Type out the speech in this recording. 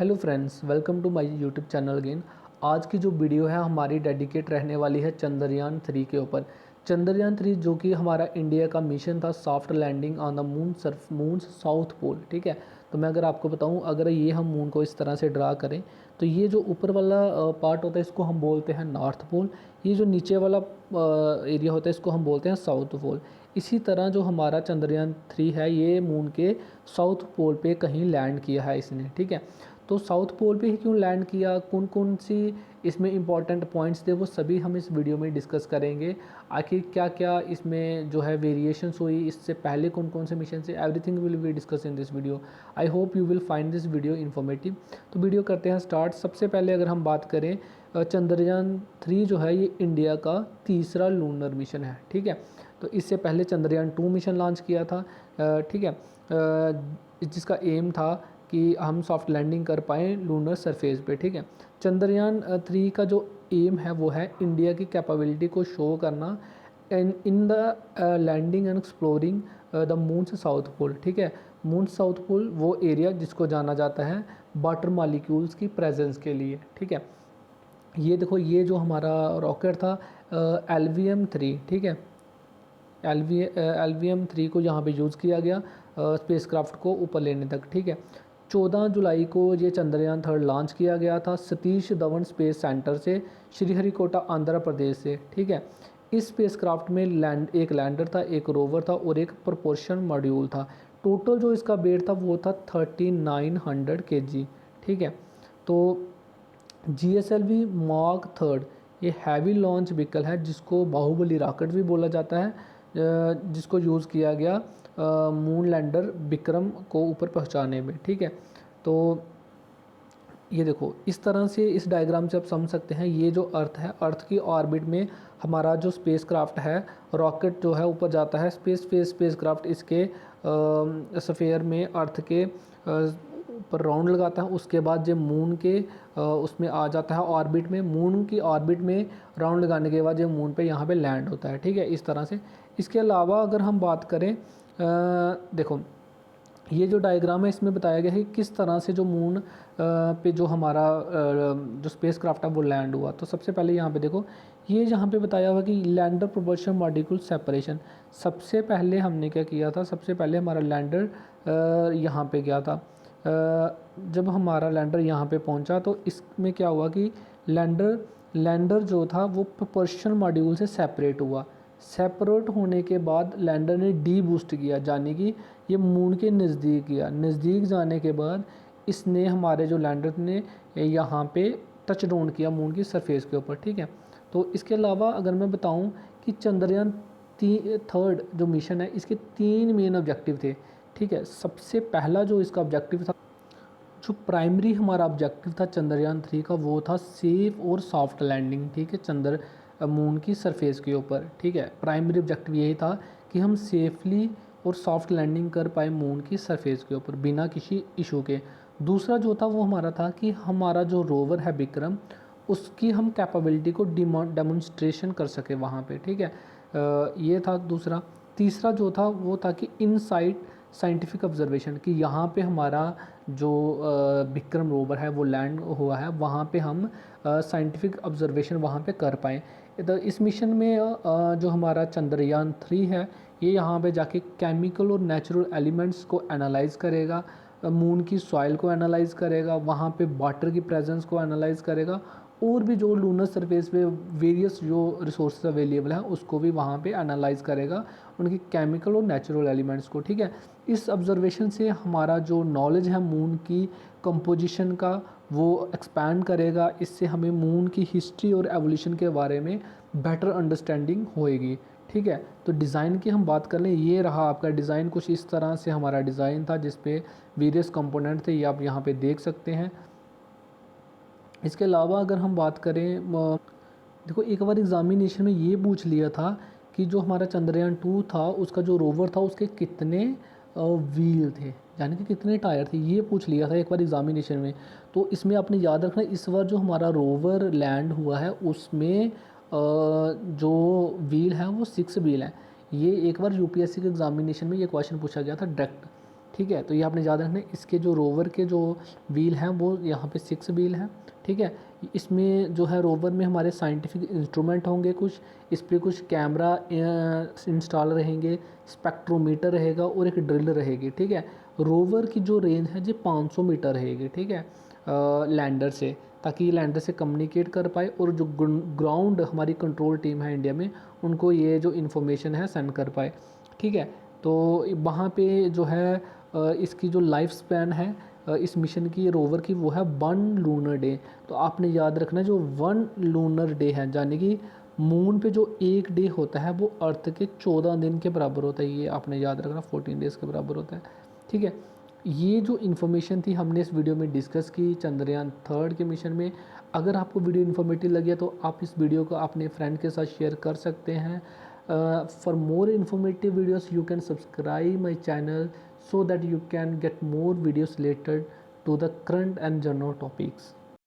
Hello friends, welcome to my YouTube channel again. आज की जो वीडियो है हमारी डेडिकेट रहने वाली है चंद्रयान 3 के ऊपर। चंद्रयान 3 जो कि हमारा इंडिया का मिशन था soft landing on the moon south pole. ठीक है, तो मैं अगर आपको बताऊं, अगर ये हम मून को इस तरह से ड्रा करें तो ये जो ऊपर वाला पार्ट होता है इसको हम बोलते हैं नॉर्थ पोल। ये जो नीचे वाला एरिया होता है इसको हम बोलते हैं साउथ पोल। इसी तरह जो हमारा चंद्रयान 3 है ये मून के साउथ पोल पे कहीं लैंड किया है इसने। ठीक है, तो साउथ पोल पे ही क्यों लैंड किया, कौन कौन सी इसमें इंपॉर्टेंट पॉइंट्स थे, वो सभी हम इस वीडियो में डिस्कस करेंगे। आखिर क्या क्या इसमें जो है वेरिएशंस हुई, इससे पहले कौन कौन से मिशन से, everything will be discuss in this video. I hope you will find this video informative. तो वीडियो करते हैं स्टार्ट। सबसे पहले अगर हम बात करें, चंद्रयान 3 जो है ये इंडिया का तीसरा लूनर मिशन है। ठीक है, तो इससे पहले चंद्रयान 2 मिशन लॉन्च किया था। ठीक है, जिसका एम था कि हम सॉफ्ट लैंडिंग कर पाएँ लूनर सरफेस पे। ठीक है, चंद्रयान 3 का जो एम है वो है इंडिया की कैपेबिलिटी को शो करना in the landing and exploring the moon south pole. ठीक है, मून साउथ पोल वो एरिया जिसको जाना जाता है वाटर मॉलिक्यूल्स की प्रेजेंस के लिए। ठीक है, ये देखो, ये जो हमारा रॉकेट था LVM-3। ठीक है, LVM-3 को यहाँ पे यूज़ किया गया स्पेसक्राफ्ट को ऊपर लेने तक। ठीक है, 14 जुलाई को ये चंद्रयान 3 लॉन्च किया गया था सतीश धवन स्पेस सेंटर से, श्रीहरिकोटा आंध्र प्रदेश से। ठीक है, इस स्पेसक्राफ्ट में एक लैंडर था, एक रोवर था और एक प्रपोर्शन मॉड्यूल था। टोटल जो इसका वेट था वो था 3900 kg। ठीक है, तो GSLV मार्क 3 ये हैवी लॉन्च व्हीकल है जिसको बाहुबली रॉकेट भी बोला जाता है, जिसको यूज़ किया गया मून लैंडर विक्रम को ऊपर पहुंचाने में। ठीक है, तो ये देखो, इस तरह से इस डायग्राम से आप समझ सकते हैं ये जो अर्थ है, अर्थ की ऑर्बिट में हमारा जो स्पेसक्राफ्ट है, रॉकेट जो है ऊपर जाता है, स्पेसक्राफ्ट इसके स्फीयर में अर्थ के ऊपर राउंड लगाता है। उसके बाद जब मून के उसमें आ जाता है ऑर्बिट में, मून की ऑर्बिट में राउंड लगाने के बाद जब मून पे यहाँ पे लैंड होता है। ठीक है, इस तरह से। इसके अलावा अगर हम बात करें, देखो ये जो डायग्राम है इसमें बताया गया है किस तरह से जो मून पे जो हमारा जो स्पेसक्राफ्ट है वो लैंड हुआ। तो सबसे पहले यहाँ पे देखो, ये यहाँ पे बताया हुआ कि लैंडर प्रोपल्शन मॉड्यूल सेपरेशन। सबसे पहले हमने क्या किया था, सबसे पहले हमारा लैंडर यहाँ पे गया था। जब हमारा लैंडर यहाँ पे पहुँचा तो इसमें क्या हुआ कि लैंडर जो था वो प्रोपल्शन मॉड्यूल से सेपरेट हुआ। सेपरेट होने के बाद लैंडर ने डी बूस्ट किया, यानी कि ये मून के नज़दीक गया। नज़दीक जाने के बाद इसने हमारे जो लैंडर ने यहाँ पे टच डाउन किया मून की सरफेस के ऊपर। ठीक है, तो इसके अलावा अगर मैं बताऊं कि चंद्रयान 3 जो मिशन है इसके 3 मेन ऑब्जेक्टिव थे। ठीक है, सबसे पहला जो इसका ऑब्जेक्टिव था, जो प्राइमरी हमारा ऑब्जेक्टिव था चंद्रयान 3 का, वो था सेफ और सॉफ्ट लैंडिंग। ठीक है, मून की सरफेस के ऊपर। ठीक है, प्राइमरी ऑब्जेक्टिव यही था कि हम सेफली और सॉफ्ट लैंडिंग कर पाए मून की सरफेस के ऊपर बिना किसी इशू के। दूसरा जो था वो हमारा था कि हमारा जो रोवर है विक्रम, उसकी हम कैपेबिलिटी को डेमोन्स्ट्रेशन कर सके वहाँ पे। ठीक है, ये था दूसरा। तीसरा जो था वो था कि इनसाइट साइंटिफिक ऑब्जर्वेशन, कि यहाँ पे हमारा जो विक्रम रोवर है वो लैंड हुआ है, वहाँ पे हम साइंटिफिक ऑब्जर्वेशन वहाँ पे कर पाएँ। तो इस मिशन में जो हमारा चंद्रयान 3 है ये यहाँ पे जाके केमिकल और नेचुरल एलिमेंट्स को एनालाइज करेगा, मून की सॉइल को एनालाइज करेगा, वहाँ पे वाटर की प्रेजेंस को एनालाइज करेगा, और भी जो लूनर सरफेस पे वेरियस जो रिसोर्सेज अवेलेबल हैं उसको भी वहाँ पे एनालाइज करेगा, उनकी केमिकल और नेचुरल एलिमेंट्स को। ठीक है, इस ऑब्जर्वेशन से हमारा जो नॉलेज है मून की कंपोजिशन का वो एक्सपैंड करेगा। इससे हमें मून की हिस्ट्री और एवोल्यूशन के बारे में बेटर अंडरस्टैंडिंग होएगी। ठीक है, तो डिज़ाइन की हम बात कर लें, ये रहा आपका डिज़ाइन। कुछ इस तरह से हमारा डिज़ाइन था जिसपे वेरियस कंपोनेंट थे, ये आप यहाँ पे देख सकते हैं। इसके अलावा अगर हम बात करें, देखो एक बार एग्जामिनेशन में ये पूछ लिया था कि जो हमारा चंद्रयान 2 था उसका जो रोवर था उसके कितने व्हील थे, यानी कि कितने टायर थे, ये पूछ लिया था एक बार एग्जामिनेशन में। तो इसमें आपने याद रखना, इस बार जो हमारा रोवर लैंड हुआ है उसमें जो व्हील है वो 6 व्हील हैं। ये एक बार यूपीएससी के एग्जामिनेशन में ये क्वेश्चन पूछा गया था डायरेक्ट। ठीक है। तो ये आपने याद रखना है। इसके जो रोवर के जो व्हील हैं वो यहाँ पे 6 व्हील हैं, ठीक है। इसमें जो है रोवर में हमारे साइंटिफिक इंस्ट्रूमेंट होंगे कुछ, इस पे कुछ कैमरा इंस्टॉल रहेंगे, स्पेक्ट्रोमीटर रहेगा और एक ड्रिल रहेगी, ठीक है। रोवर की जो रेंज है जी 500 मीटर रहेगी, ठीक है, लैंडर से, ताकि ये लैंडर से कम्युनिकेट कर पाए और जो ग्राउंड हमारी कंट्रोल टीम है इंडिया में उनको ये जो इन्फॉर्मेशन है सेंड कर पाए, ठीक है। तो वहाँ पे जो है इसकी जो लाइफ स्पैन है इस मिशन की रोवर की वो है 1 लूनर डे। तो आपने याद रखना जो 1 लूनर डे है, यानी कि मून पे जो एक डे होता है वो अर्थ के 14 दिन के बराबर होता है। ये आपने याद रखना 14 डेज़ के बराबर होता है, ठीक है। ये जो इन्फॉर्मेशन थी हमने इस वीडियो में डिस्कस की चंद्रयान 3 के मिशन में। अगर आपको वीडियो इन्फॉर्मेटिव लगी है तो आप इस वीडियो को अपने फ्रेंड के साथ शेयर कर सकते हैं। For more informative videos you can subscribe my channel so that you can get more videos related to the current and general topics.